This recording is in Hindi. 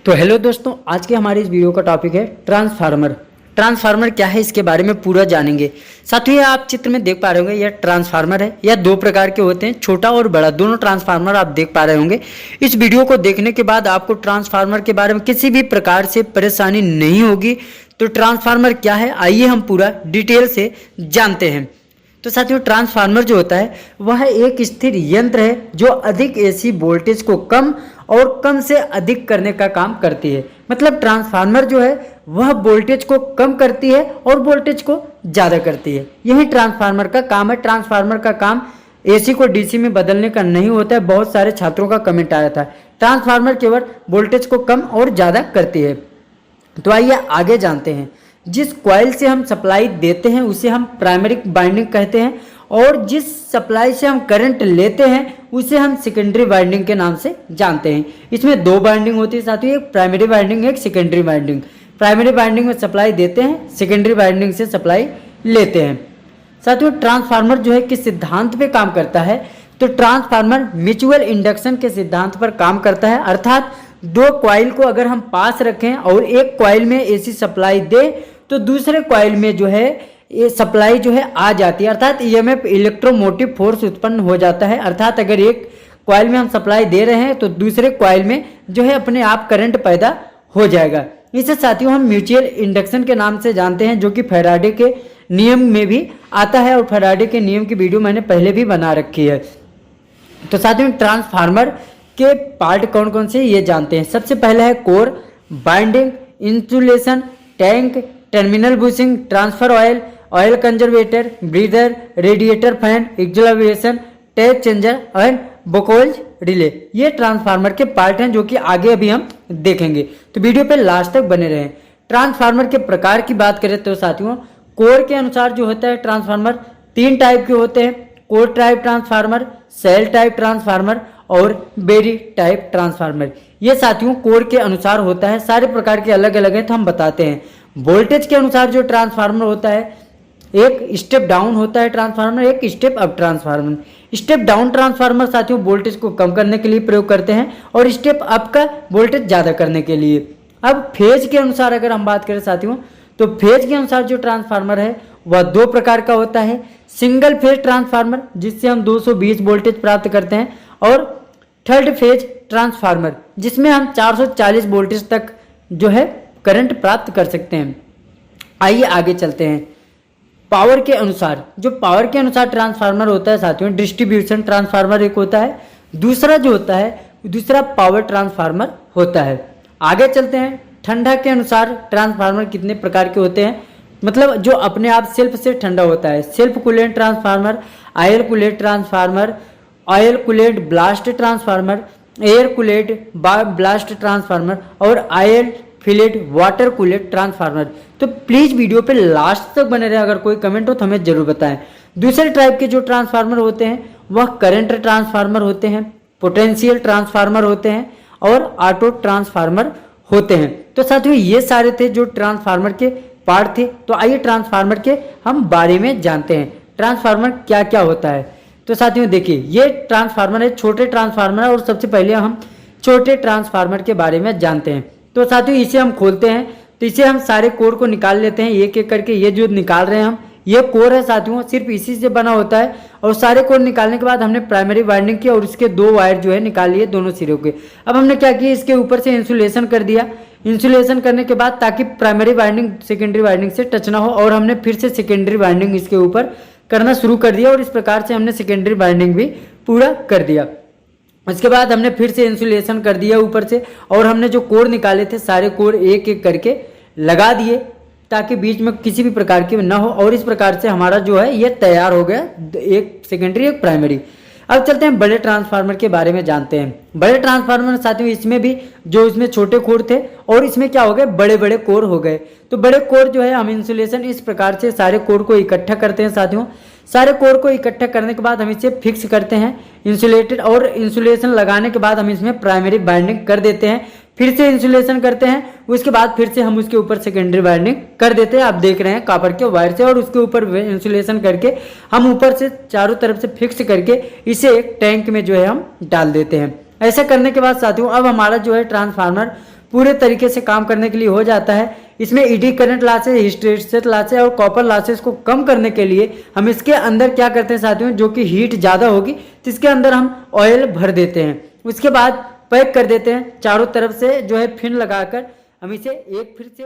तो हेलो दोस्तों, आज के हमारे इस वीडियो का टॉपिक है ट्रांसफार्मर। ट्रांसफार्मर क्या है इसके बारे में पूरा जानेंगे। साथियों, ये आप चित्र में देख पा रहे होंगे, यह ट्रांसफार्मर है। यह दो प्रकार के होते हैं, छोटा और बड़ा, दोनों ट्रांसफार्मर आप देख पा रहे होंगे। इस वीडियो को देखने के बाद आपको ट्रांसफार्मर के बारे में किसी भी प्रकार से परेशानी नहीं होगी। तो ट्रांसफार्मर क्या है, आइए हम पूरा डिटेल से जानते हैं। तो साथियों, ट्रांसफार्मर जो होता है वह एक स्थिर यंत्र है जो अधिक एसी वोल्टेज को कम और कम से अधिक करने का काम करती है। मतलब ट्रांसफार्मर जो है वह वोल्टेज को कम करती है और वोल्टेज को ज़्यादा करती है। यही ट्रांसफार्मर का काम है। ट्रांसफार्मर का काम एसी को डीसी में बदलने का नहीं होता है। बहुत सारे छात्रों का कमेंट आया था, ट्रांसफार्मर केवल वोल्टेज को कम और ज़्यादा करती है। तो आइए आगे जानते हैं। जिस कॉइल से हम सप्लाई देते हैं उसे हम प्राइमरी वाइंडिंग कहते हैं, और जिस सप्लाई से हम करंट लेते हैं उसे हम सेकेंडरी वाइंडिंग के नाम से जानते हैं। इसमें दो वाइंडिंग होती है साथियों, एक प्राइमरी वाइंडिंग, एक सेकेंडरी वाइंडिंग। प्राइमरी वाइंडिंग में सप्लाई देते हैं, सेकेंडरी वाइंडिंग से सप्लाई लेते हैं। साथियों, ट्रांसफार्मर जो है किस सिद्धांत पे काम करता है, तो ट्रांसफार्मर म्यूचुअल इंडक्शन के सिद्धांत पर काम करता है। अर्थात दो कॉइल को अगर हम पास रखें और एक कॉइल में एसी सप्लाई दे तो दूसरे कॉइल में जो है ये सप्लाई जो है आ जाती है। अर्थात ईएमएफ, इलेक्ट्रोमोटिव फोर्स उत्पन्न हो जाता है। अर्थात अगर एक कॉइल में हम सप्लाई दे रहे हैं तो दूसरे कॉइल में जो है अपने आप करंट पैदा हो जाएगा। इसे साथियों हम म्यूचुअल इंडक्शन के नाम से जानते हैं, जो कि फैराडे के नियम में भी आता है, और फैराडे के नियम की वीडियो मैंने पहले भी बना रखी है। तो साथियों, ट्रांसफार्मर के पार्ट कौन कौन से ये जानते हैं। सबसे पहला है core, binding, insulation, tank, terminal bushing, transfer oil, oil conservator, breather, radiator fan, acceleration, tap changer and Buchholz relay. ये ट्रांसफार्मर के पार्ट हैं जो कि आगे अभी हम देखेंगे। तो वीडियो पे लास्ट तक बने रहें। ट्रांसफार्मर के प्रकार की बात करें तो साथियों, कोर के अनुसार जो होता है ट्रांसफार्मर तीन टाइप के होते हैं। Core type transformer, shell type transformer और बेरी टाइप ट्रांसफार्मर। ये साथियों कोर के अनुसार होता है। सारे प्रकार के अलग अलग हैं तो हम बताते हैं। वोल्टेज के अनुसार जो ट्रांसफार्मर होता है, एक स्टेप डाउन होता है ट्रांसफार्मर, एक step up transformer. Step down transformer साथियों वोल्टेज को कम करने के लिए प्रयोग करते हैं, और स्टेप अप का वोल्टेज ज़्यादा करने के लिए। अब फेज के अनुसार अगर हम बात करें साथियों, तो फेज के अनुसार जो ट्रांसफार्मर है वह दो प्रकार का होता है। सिंगल फेज ट्रांसफार्मर जिससे हम 220 वोल्टेज प्राप्त करते हैं, और थर्ड फेज ट्रांसफार्मर जिसमें हम 440 वोल्टेज तक जो है करंट प्राप्त कर सकते हैं। आइए आगे चलते हैं। पावर के अनुसार, जो पावर के अनुसार ट्रांसफार्मर होता है साथियों, डिस्ट्रीब्यूशन ट्रांसफार्मर एक होता है, दूसरा जो होता है दूसरा पावर ट्रांसफार्मर होता है। आगे चलते हैं। ठंडा के अनुसार ट्रांसफार्मर कितने प्रकार के होते हैं, मतलब जो अपने आप सेल्फ से ठंडा होता है। Self coolant transformer, oil coolant transformer, oil coolant blast transformer, air coolant blast transformer और oil filled water coolant transformer. तो प्लीज वीडियो पे लास्ट तक बने रहे। अगर कोई कमेंट हो तो हमें जरूर बताएं। दूसरे टाइप के जो ट्रांसफार्मर होते हैं वह करंट ट्रांसफार्मर होते हैं, पोटेंशियल ट्रांसफार्मर होते हैं और ऑटो ट्रांसफार्मर होते हैं। तो साथियों ये सारे थे जो ट्रांसफार्मर के पार्ट थे। तो आइए ट्रांसफार्मर के हम बारे में जानते हैं, ट्रांसफार्मर क्या क्या होता है। तो साथियों देखिए, ये ट्रांसफार्मर है, छोटे ट्रांसफार्मर है, और सबसे पहले हम छोटे ट्रांसफार्मर के बारे में जानते हैं। तो साथियों इसे हम खोलते हैं, तो इसे हम सारे कोर को निकाल लेते हैं एक एक करके। ये जो निकाल रहे हैं हम, ये कोर है साथियों, सिर्फ इसी से बना होता है। और सारे कोर निकालने के बाद हमने प्राइमरी वाइंडिंग की और इसके दो वायर जो है निकाल लिए दोनों सिरों के। अब हमने क्या किया, इसके ऊपर से इंसुलेशन कर दिया। इंसुलेशन करने के बाद ताकि प्राइमरी वाइंडिंग सेकेंडरी वाइंडिंग से टच ना हो, और हमने फिर से सेकेंडरी वाइंडिंग इसके ऊपर करना शुरू कर दिया, और इस प्रकार से हमने सेकेंडरी वाइंडिंग भी पूरा कर दिया। उसके बाद हमने फिर से इंसुलेशन कर दिया ऊपर से, और हमने जो कोर निकाले थे सारे कोर एक एक करके लगा दिए ताकि बीच में किसी भी प्रकार की ना हो, और इस प्रकार से हमारा जो है ये तैयार हो गया, एक सेकेंडरी एक प्राइमरी। अब चलते हैं बड़े ट्रांसफार्मर के बारे में जानते हैं। बड़े ट्रांसफार्मर साथियों इसमें भी जो इसमें छोटे कोर थे और इसमें क्या हो गए, बड़े बड़े कोर हो गए। तो बड़े कोर जो है हम इंसुलेशन इस प्रकार से सारे कोर को इकट्ठा करते हैं साथियों। सारे कोर को इकट्ठा करने के बाद हम इसे फिक्स करते हैं इंसुलेटेड, और इंसुलेशन लगाने के बाद हम इसमें प्राइमरी बाइंडिंग कर देते हैं। फिर से इंसुलेशन करते हैं, उसके बाद फिर से हम उसके ऊपर सेकेंडरी वायरिंग कर देते हैं। आप देख रहे हैं कॉपर के वायर से, और उसके ऊपर इंसुलेशन करके हम ऊपर से चारों तरफ से फिक्स करके इसे एक टैंक में जो है हम डाल देते हैं। ऐसा करने के बाद साथियों अब हमारा जो है ट्रांसफार्मर पूरे तरीके से काम करने के लिए हो जाता है। इसमें eddy current losses, hysteresis losses और कॉपर लॉसेस को कम करने के लिए हम इसके अंदर क्या करते हैं साथियों, जो कि हीट ज़्यादा होगी तो इसके अंदर हम ऑयल भर देते हैं। उसके बाद पैक कर देते हैं चारों तरफ से जो है फिन लगाकर हम इसे एक फिर से